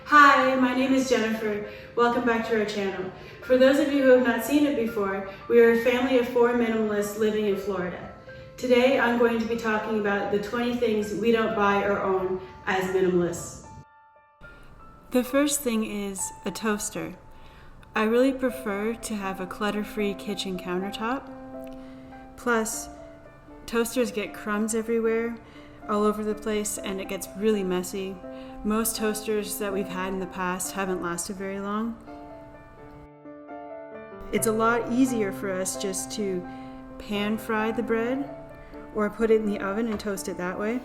Hi, my name is Jennifer. Welcome back to our channel. For those of you who have not seen it before, we are a family of 4 minimalists living in Florida. Today I'm going to be talking about the 20 things we don't buy or own as minimalists. The first thing is a toaster. I really prefer to have a clutter-free kitchen countertop. Plus, toasters get crumbs everywhere, all over the place, and it gets really messy. Most toasters that we've had in the past haven't lasted very long. It's a lot easier for us just to pan fry the bread or put it in the oven and toast it that way.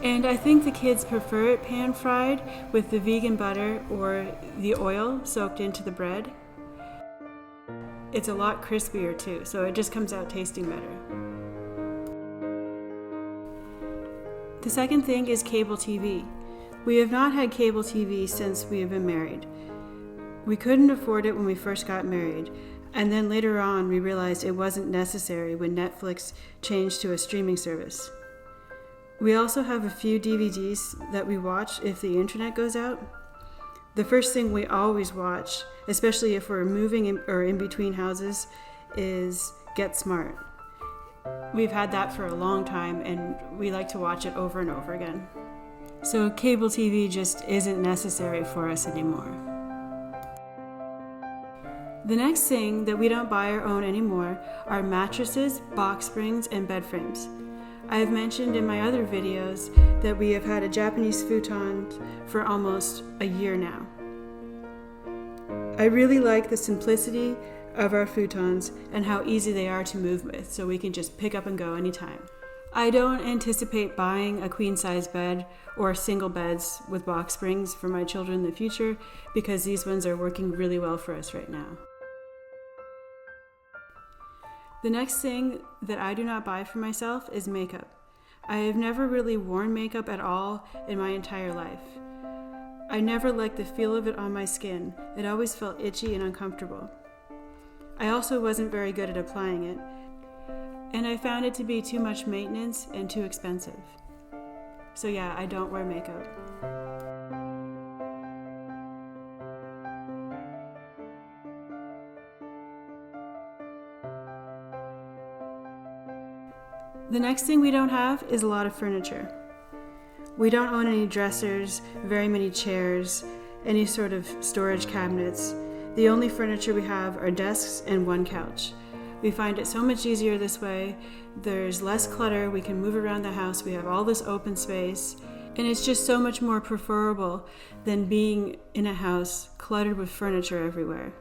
And I think the kids prefer it pan fried with the vegan butter or the oil soaked into the bread. It's a lot crispier too, so it just comes out tasting better. The second thing is cable TV. We have not had cable TV since we have been married. We couldn't afford it when we first got married, and then later on we realized it wasn't necessary when Netflix changed to a streaming service. We also have a few DVDs that we watch if the internet goes out. The first thing we always watch, especially if we're moving or in between houses, is Get Smart. We've had that for a long time and we like to watch it over and over again. So cable TV just isn't necessary for us anymore. The next thing that we don't buy or own anymore are mattresses, box springs, and bed frames. I have mentioned in my other videos that we have had a Japanese futon for almost a year now. I really like the simplicity of our futons and how easy they are to move with, so we can just pick up and go anytime. I don't anticipate buying a queen-size bed or single beds with box springs for my children in the future because these ones are working really well for us right now. The next thing that I do not buy for myself is makeup. I have never really worn makeup at all in my entire life. I never liked the feel of it on my skin. It always felt itchy and uncomfortable. I also wasn't very good at applying it, and I found it to be too much maintenance and too expensive. So yeah, I don't wear makeup. The next thing we don't have is a lot of furniture. We don't own any dressers, very many chairs, any sort of storage cabinets. The only furniture we have are desks and one couch. We find it so much easier this way. There's less clutter, we can move around the house, we have all this open space, and it's just so much more preferable than being in a house cluttered with furniture everywhere.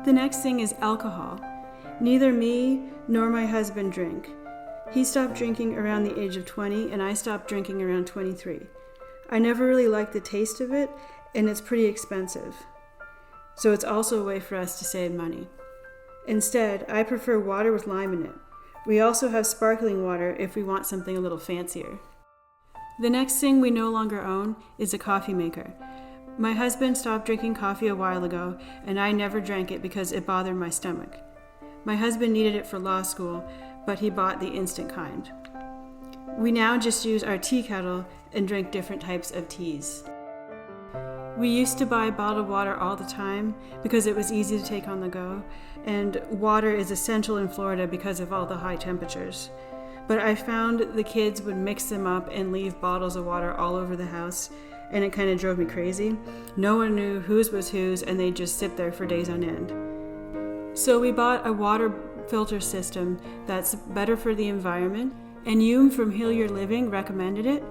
The next thing is alcohol. Neither me nor my husband drink. He stopped drinking around the age of 20 and I stopped drinking around 23. I never really liked the taste of it and it's pretty expensive. So it's also a way for us to save money. Instead, I prefer water with lime in it. We also have sparkling water if we want something a little fancier. The next thing we no longer own is a coffee maker. My husband stopped drinking coffee a while ago, and I never drank it because it bothered my stomach. My husband needed it for law school, but he bought the instant kind. We now just use our tea kettle and drink different types of teas. We used to buy bottled water all the time because it was easy to take on the go, and water is essential in Florida because of all the high temperatures. But I found the kids would mix them up and leave bottles of water all over the house, and it kind of drove me crazy. No one knew whose was whose, and they'd just sit there for days on end. So we bought a water filter system that's better for the environment, and Yoom from Heal Your Living recommended it.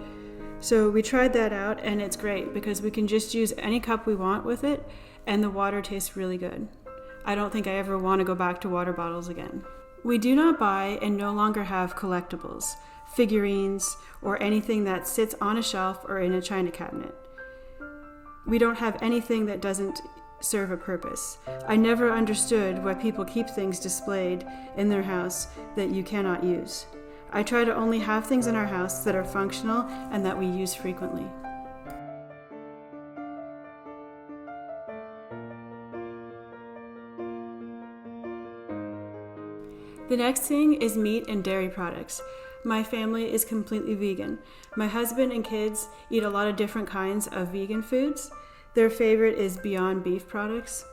So we tried that out, and it's great because we can just use any cup we want with it, and the water tastes really good. I don't think I ever want to go back to water bottles again. We do not buy and no longer have collectibles, figurines, or anything that sits on a shelf or in a china cabinet. We don't have anything that doesn't serve a purpose. I never understood why people keep things displayed in their house that you cannot use. I try to only have things in our house that are functional and that we use frequently. The next thing is meat and dairy products. My family is completely vegan. My husband and kids eat a lot of different kinds of vegan foods. Their favorite is Beyond Beef products.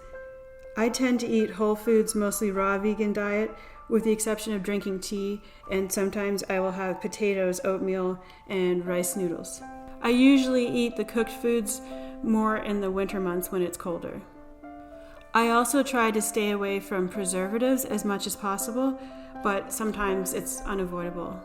I tend to eat whole foods, mostly raw vegan diet, with the exception of drinking tea, and sometimes I will have potatoes, oatmeal, and rice noodles. I usually eat the cooked foods more in the winter months when it's colder. I also try to stay away from preservatives as much as possible, but sometimes it's unavoidable.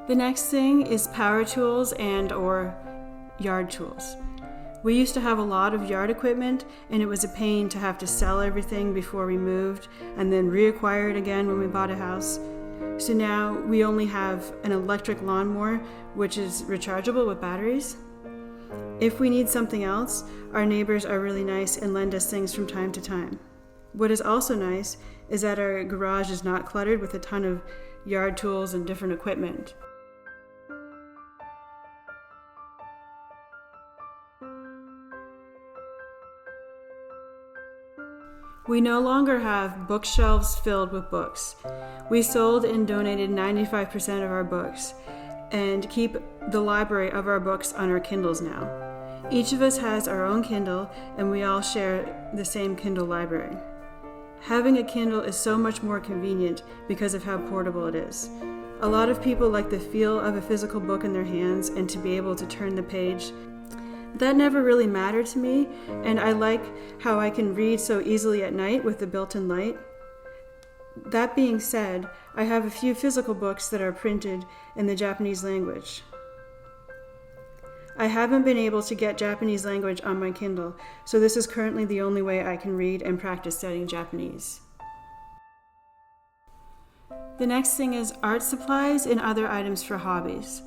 The next thing is power tools and/or yard tools. We used to have a lot of yard equipment, and it was a pain to have to sell everything before we moved and then reacquire it again when we bought a house. So now we only have an electric lawnmower, which is rechargeable with batteries. If we need something else, our neighbors are really nice and lend us things from time to time. What is also nice is that our garage is not cluttered with a ton of yard tools and different equipment. We no longer have bookshelves filled with books. We sold and donated 95% of our books and keep the library of our books on our Kindles now. Each of us has our own Kindle, and we all share the same Kindle library. Having a Kindle is so much more convenient because of how portable it is. A lot of people like the feel of a physical book in their hands and to be able to turn the page. That never really mattered to me, and I like how I can read so easily at night with the built-in light. That being said, I have a few physical books that are printed in the Japanese language. I haven't been able to get Japanese language on my Kindle, so this is currently the only way I can read and practice studying Japanese. The next thing is art supplies and other items for hobbies.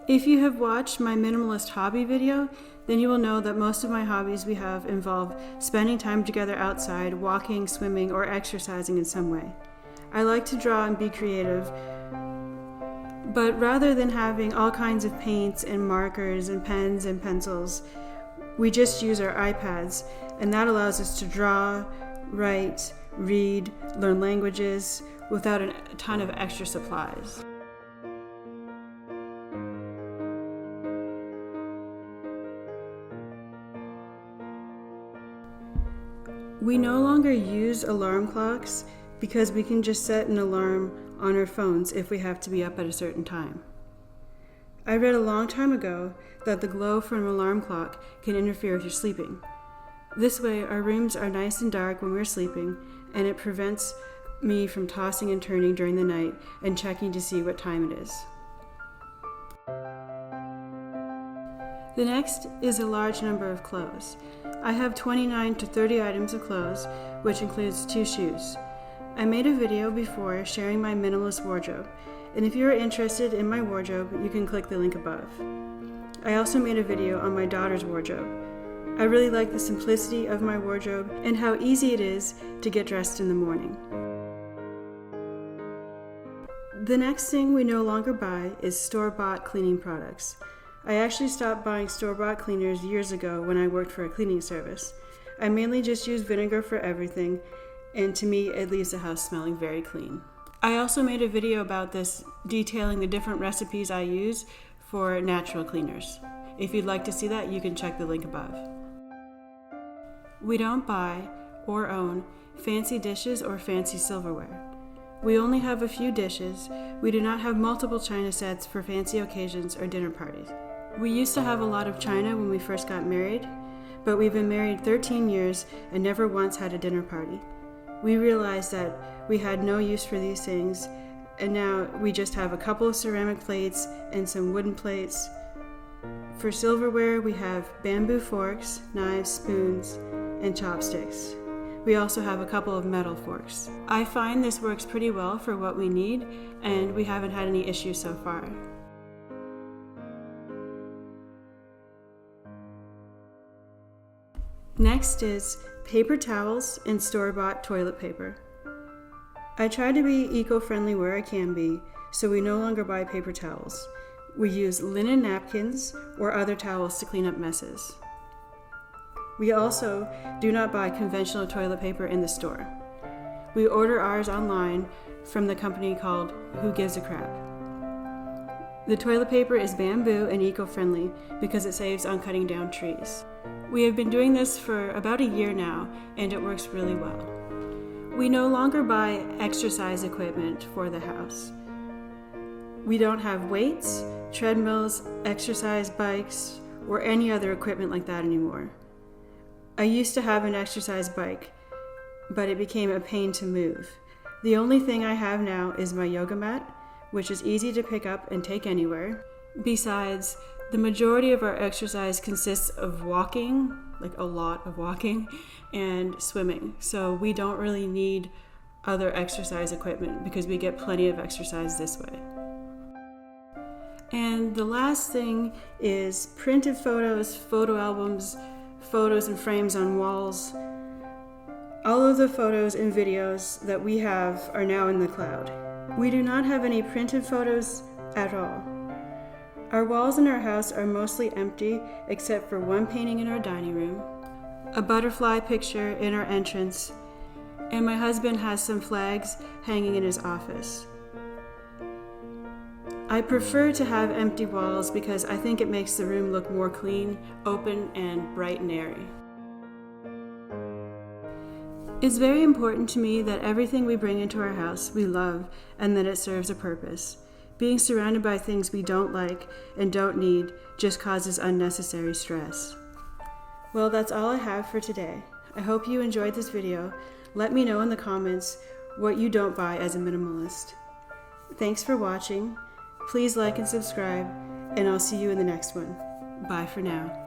If you have watched my minimalist hobby video, then you will know that most of my hobbies we have involve spending time together outside, walking, swimming, or exercising in some way. I like to draw and be creative, but rather than having all kinds of paints and markers and pens and pencils, we just use our iPads, and that allows us to draw, write, read, learn languages without a ton of extra supplies. We no longer use alarm clocks because we can just set an alarm on our phones if we have to be up at a certain time. I read a long time ago that the glow from an alarm clock can interfere with your sleeping. This way, our rooms are nice and dark when we're sleeping, and it prevents me from tossing and turning during the night and checking to see what time it is. The next is a large number of clothes. I have 29 to 30 items of clothes, which includes 2 shoes. I made a video before sharing my minimalist wardrobe, and if you are interested in my wardrobe, you can click the link above. I also made a video on my daughter's wardrobe. I really like the simplicity of my wardrobe and how easy it is to get dressed in the morning. The next thing we no longer buy is store-bought cleaning products. I actually stopped buying store-bought cleaners years ago when I worked for a cleaning service. I mainly just use vinegar for everything, and to me, it leaves the house smelling very clean. I also made a video about this, detailing the different recipes I use for natural cleaners. If you'd like to see that, you can check the link above. We don't buy or own fancy dishes or fancy silverware. We only have a few dishes. We do not have multiple china sets for fancy occasions or dinner parties. We used to have a lot of china when we first got married, but we've been married 13 years and never once had a dinner party. We realized that we had no use for these things, and now we just have a couple of ceramic plates and some wooden plates. For silverware, we have bamboo forks, knives, spoons, and chopsticks. We also have a couple of metal forks. I find this works pretty well for what we need, and we haven't had any issues so far. Next is paper towels and store-bought toilet paper. I try to be eco-friendly where I can be, so we no longer buy paper towels. We use linen napkins or other towels to clean up messes. We also do not buy conventional toilet paper in the store. We order ours online from the company called Who Gives a Crap. The toilet paper is bamboo and eco-friendly because it saves on cutting down trees. We have been doing this for about a year now, and it works really well. We no longer buy exercise equipment for the house. We don't have weights, treadmills, exercise bikes, or any other equipment like that anymore. I used to have an exercise bike, but it became a pain to move. The only thing I have now is my yoga mat, which is easy to pick up and take anywhere. Besides, the majority of our exercise consists of walking, like a lot of walking, and swimming. So we don't really need other exercise equipment because we get plenty of exercise this way. And the last thing is printed photos, photo albums, photos and frames on walls. All of the photos and videos that we have are now in the cloud. We do not have any printed photos at all. Our walls in our house are mostly empty except for one painting in our dining room, a butterfly picture in our entrance, and my husband has some flags hanging in his office. I prefer to have empty walls because I think it makes the room look more clean, open, and bright and airy. It's very important to me that everything we bring into our house we love and that it serves a purpose. Being surrounded by things we don't like and don't need just causes unnecessary stress. Well, that's all I have for today. I hope you enjoyed this video. Let me know in the comments what you don't buy as a minimalist. Thanks for watching. Please like and subscribe, and I'll see you in the next one. Bye for now.